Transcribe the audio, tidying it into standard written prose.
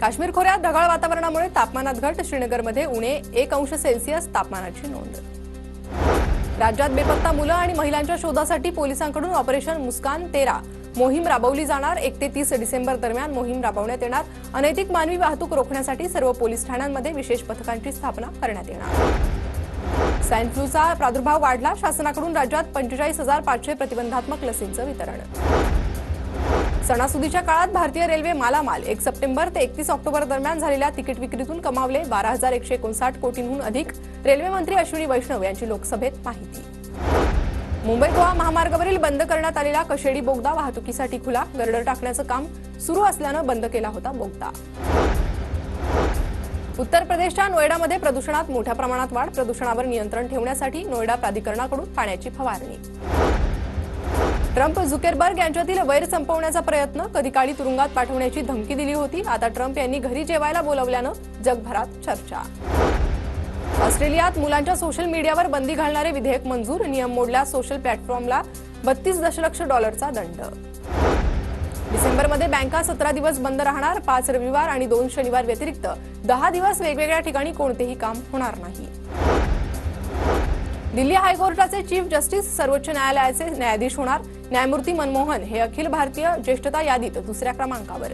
काश्मीर खोऱ्यात ढगाळ वातावरणामुळे तापमानात घट, श्रीनगरमध्ये उणे 1 अंश सेल्सिअस तापमानाची नोंद। राज्यात बेपत्ता मुलं आणि महिलांच्या शोधासाठी पोलिसांकडून ऑपरेशन मुस्कान 13 मोहीम राबवली जाणार। 1 ते 30 डिसेंबर दरम्यान मोहीम राबवण्यात येणार। अनैतिक मानवी वाहतूक रोखण्यासाठी सर्व पोलीस ठाण्यांमध्ये विशेष पथकांची स्थापना करण्यात येणार। स्वाईन फ्लूचा प्रादुर्भाव वाढला, शासनाकडून राज्यात 45,500 प्रतिबंधात्मक लसींचं वितरण। सणासुदीच्या काळात भारतीय रेल्वे मालामाल। 1 सप्टेंबर ते 31 ऑक्टोबर दरम्यान झालेल्या तिकीट विक्रीतून कमावले 12,159 कोटींहून अधिक। रेल्वे मंत्री अश्विनी वैष्णव यांची लोकसभेत माहिती। मुंबई गोवा महामार्गावरील बंद करण्यात आलेला कशेडी बोगदा वाहतुकीसाठी खुला। गर्डर टाकण्याचं काम सुरू असल्यानं बंद केला होता बोगदा। उत्तर प्रदेशच्या नोएडामध्ये प्रदूषणात मोठ्या प्रमाणात वाढ। प्रदूषणावर नियंत्रण ठेवण्यासाठी नोएडा प्राधिकरणाकडून पाण्याची फवारणी। ट्रम्प झुकेरबर्ग यांच्यातील वैर संपवण्याचा प्रयत्न। कधी काळी तुरुंगात पाठवण्याची धमकी दिली होती, आता ट्रम्प यांनी घरी जेवायला बोलावल्यानं जगभरात चर्चा। ऑस्ट्रेलियात मुलांच्या सोशल मीडियावर बंदी घालणारे विधेयक मंजूर। नियम मोडल्यास सोशल प्लॅटफॉर्मला $32 दशलक्ष दंड। डिसेंबरमध्ये बँका 17 दिवस बंद राहणार। 5 रविवार आणि 2 शनिवार व्यतिरिक्त 10 दिवस वेगवेगळ्या ठिकाणी कोणतेही काम होणार नाही। दिल्ली हायकोर्टाचे चीफ जस्टिस सर्वोच्च न्यायालयाचे न्यायाधीश होणार। न्यायमूर्ती मनमोहन हे अखिल भारतीय ज्येष्ठता यादीत 2ऱ्या क्रमांकावर।